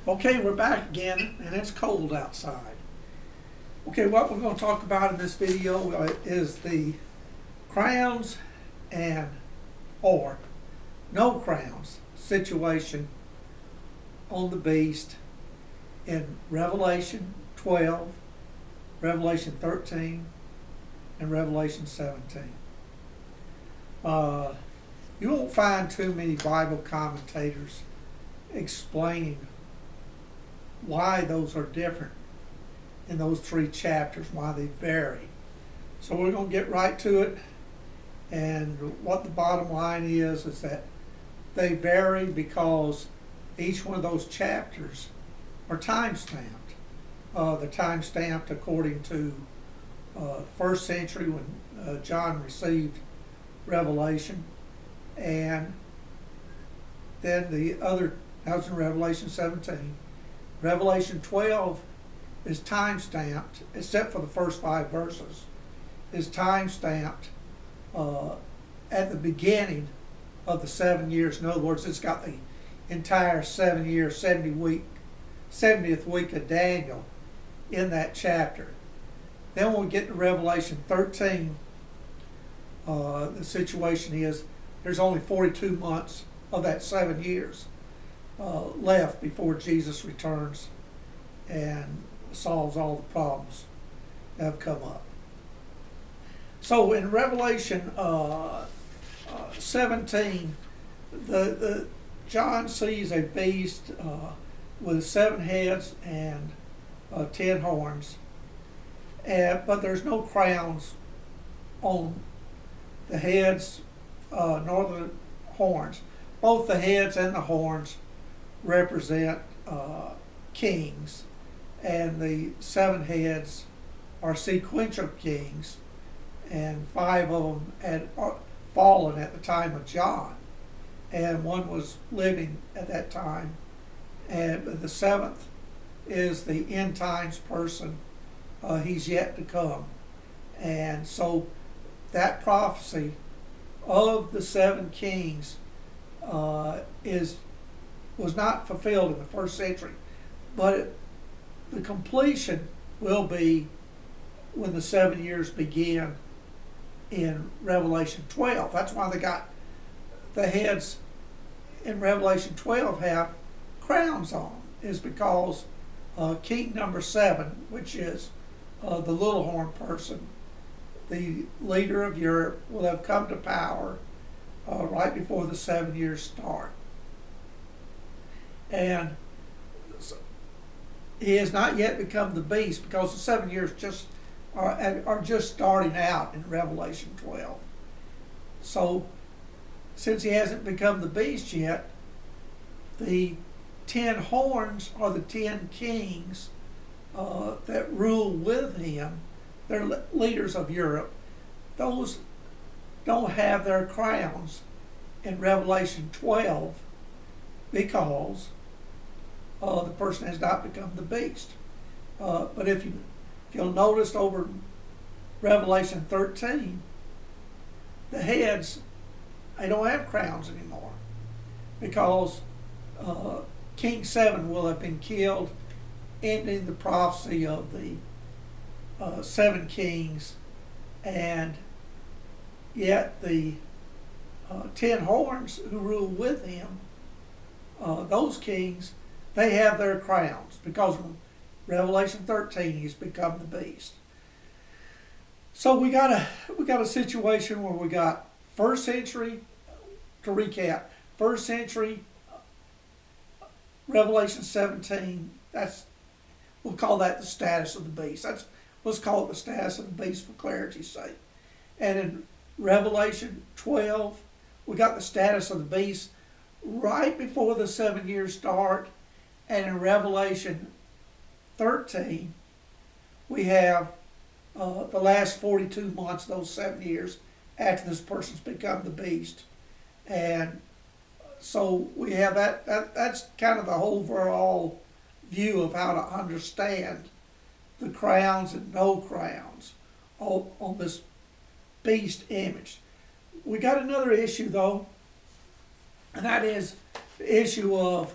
Okay, we're back again, and it's cold outside. Okay, what we're going to talk about in this video is the crowns and or no crowns situation on the beast in Revelation 12, Revelation 13, and Revelation 17. You won't find too many Bible commentators explaining why those are different in those three chapters, why they vary. So we're going to get right to it. And what the bottom line is that they vary because each one of those chapters are time-stamped. They're time-stamped according to the first century when John received Revelation. And then the other, that was in Revelation 17. Revelation 12 is time-stamped, except for the first 5 verses, is time-stamped at the beginning of the 7 years. In other words, it's got the entire 7 year, 70th week of Daniel in that chapter. Then when we get to Revelation 13, the situation is there's only 42 months of that 7 years left before Jesus returns and solves all the problems that have come up. So in Revelation 17, the John sees a beast with 7 heads and 10 horns, but there's no crowns on the heads nor the horns. Both the heads and the horns represent kings, and the 7 heads are sequential kings, and 5 of them had fallen at the time of John, and 1 was living at that time, and the 7th is the end times person. He's yet to come. And so that prophecy of the 7 kings was not fulfilled in the first century, but the completion will be when the 7 years begin in Revelation 12. That's why they got the heads in Revelation 12 have crowns on them, is because king number 7, which is the little horn person, the leader of Europe, will have come to power right before the 7 years start. And he has not yet become the beast because the 7 years just are just starting out in Revelation 12. So since he hasn't become the beast yet, the 10 horns are the 10 kings that rule with him. They're leaders of Europe. Those don't have their crowns in Revelation 12 because the person has not become the beast. But if you'll notice over Revelation 13, the heads, they don't have crowns anymore because King 7 will have been killed, ending the prophecy of the 7 kings, and yet the 10 horns who rule with him, those kings, they have their crowns because in Revelation 13 he's become the beast. So we got a situation where we got first century, to recap, first century Revelation 17, we'll call that the status of the beast. Let's call it the status of the beast for clarity's sake. And in Revelation 12, we got the status of the beast right before the 7 years start. And in Revelation 13, we have the last 42 months, those 7 years after this person's become the beast. And so we have that's kind of the overall view of how to understand the crowns and no crowns on this beast image. We got another issue though, and that is the issue of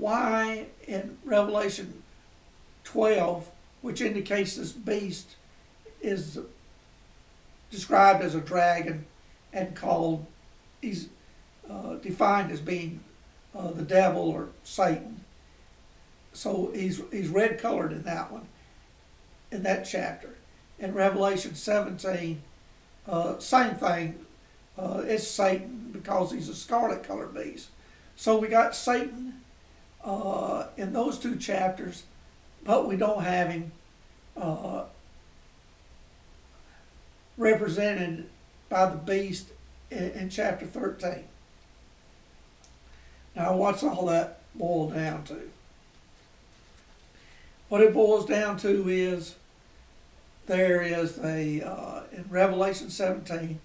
why in Revelation 12, which indicates this beast is described as a dragon and called, he's defined as being the devil or Satan. So he's red colored in that one, in that chapter. In Revelation 17, same thing. It's Satan because he's a scarlet colored beast. So we got Satan in those two chapters, but we don't have him represented by the beast in chapter 13. Now, what's all that boil down to? What it boils down to is there is in Revelation 17,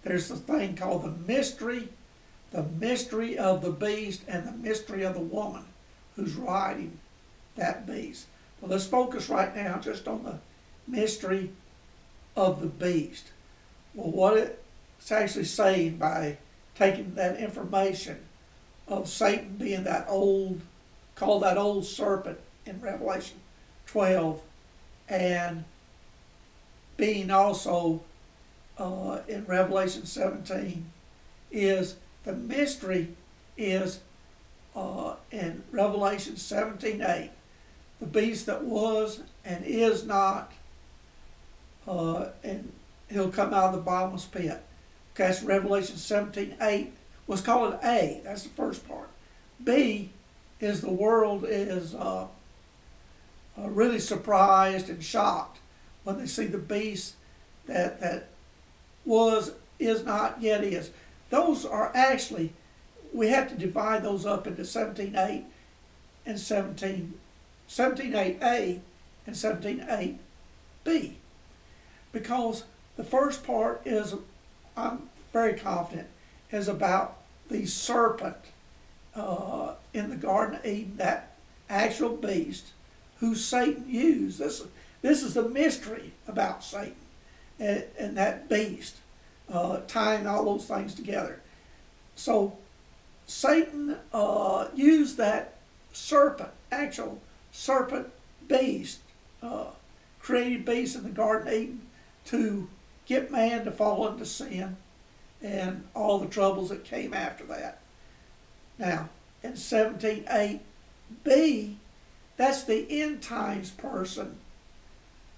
there's the thing called the mystery of the beast and the mystery of the woman who's riding that beast. Well, let's focus right now just on the mystery of the beast. Well, what it's actually saying by taking that information of Satan being called that old serpent in Revelation 12, and being also in Revelation 17, is the mystery is in Revelation 17:8, the beast that was and is not, and he'll come out of the bottomless pit. Okay, that's Revelation 17:8 was called A. That's the first part. B is the world is really surprised and shocked when they see the beast that was, is not, yet is. Those are actually, we have to divide those up into 17:8 and 17:8A and 17:8B. Because the first part is, I'm very confident, is about the serpent in the Garden of Eden, that actual beast who Satan used. This is the mystery about Satan and that beast, tying all those things together. So Satan used that serpent, actual serpent beast, created beast in the Garden of Eden to get man to fall into sin and all the troubles that came after that. Now, in 17:8B, that's the end times person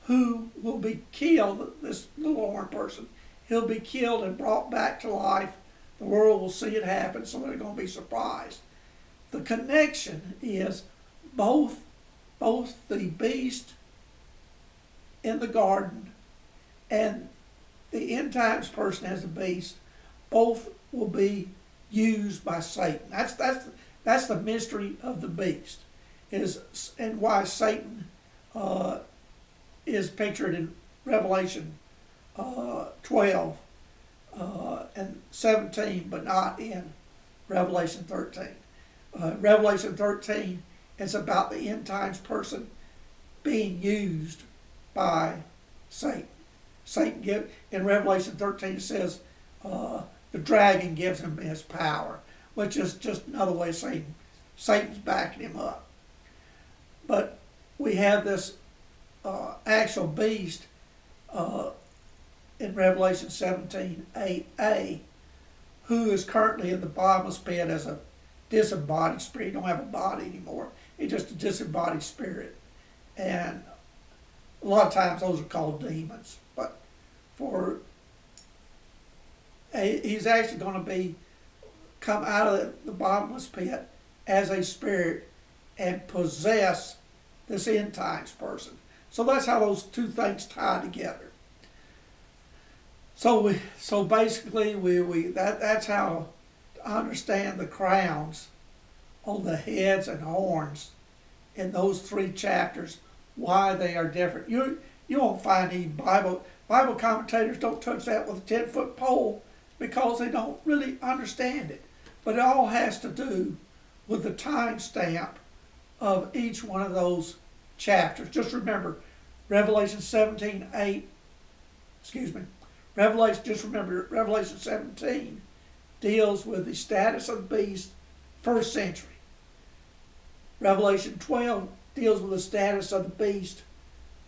who will be killed, this little horn person. He'll be killed and brought back to life. The world will see it happen, so they're going to be surprised. The connection is both the beast in the garden and the end times person as the beast, both will be used by Satan. That's the mystery of the beast, and why Satan is pictured in Revelation 12 and 17, but not in Revelation 13. Revelation 13 is about the end times person being used by Satan. In Revelation 13 it says the dragon gives him his power, which is just another way of saying Satan's backing him up. But we have this actual beast in Revelation 17:8a, who is currently in the bottomless pit as a disembodied spirit. He don't have a body anymore. He's just a disembodied spirit. And a lot of times those are called demons. But he's actually going to come out of the bottomless pit as a spirit and possess this end times person. So that's how those two things tie together. So basically that's how to understand the crowns on the heads and horns in those three chapters, why they are different. You won't find any Bible commentators don't touch that with a 10-foot pole because they don't really understand it. But it all has to do with the time stamp of each one of those chapters. Just remember, Revelation 17:8, Revelation 17 deals with the status of the beast, first century. Revelation 12 deals with the status of the beast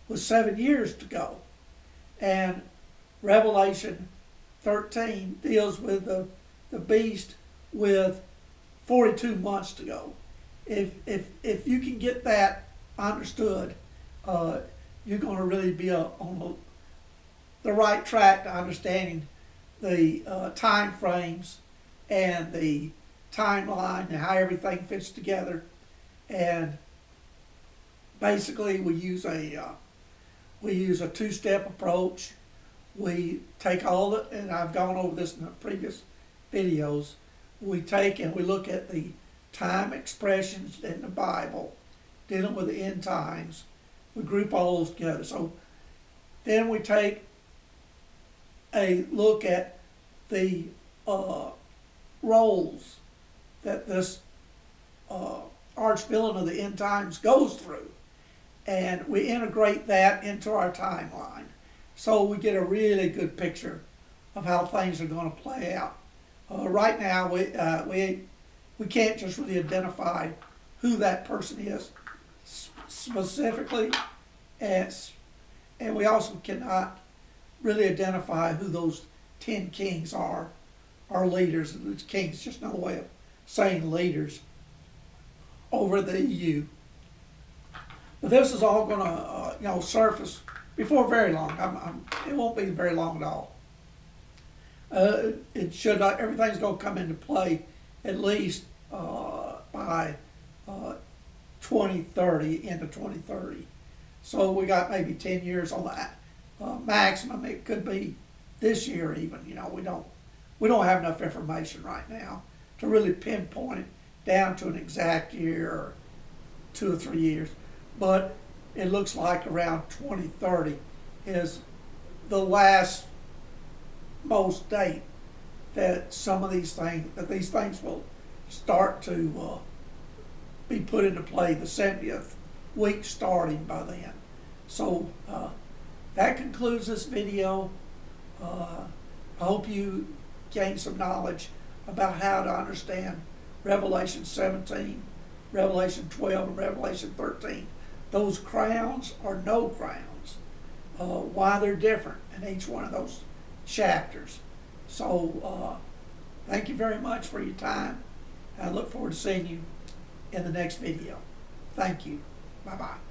with 7 years to go. And Revelation 13 deals with the beast with 42 months to go. If you can get that understood, you're going to really be on the right track to understanding the time frames and the timeline and how everything fits together. And basically, we use a two-step approach. We take all the, and I've gone over this in the previous videos. We take and we look at the time expressions in the Bible dealing with the end times. We group all those together. So then we take a look at the roles that this arch-villain of the end times goes through. And we integrate that into our timeline. So we get a really good picture of how things are going to play out. Right now, we can't just really identify who that person is specifically, and we also cannot really identify who those 10 kings are, or leaders. Kings is just another way of saying leaders over the EU. But this is all going to, surface before very long. It won't be very long at all. It should not. Everything's going to come into play at least by 2030, end of 2030. So we got maybe 10 years on the maximum. It could be this year even. We don't have enough information right now to really pinpoint it down to an exact year or 2 or 3 years. But it looks like around 2030 is the last most date that these things will start to be put into play, the 70th week starting by then. So that concludes this video. I hope you gain some knowledge about how to understand Revelation 17, Revelation 12, and Revelation 13. Those crowns are no crowns. Why they're different in each one of those chapters. So thank you very much for your time. I look forward to seeing you in the next video. Thank you. Bye-bye.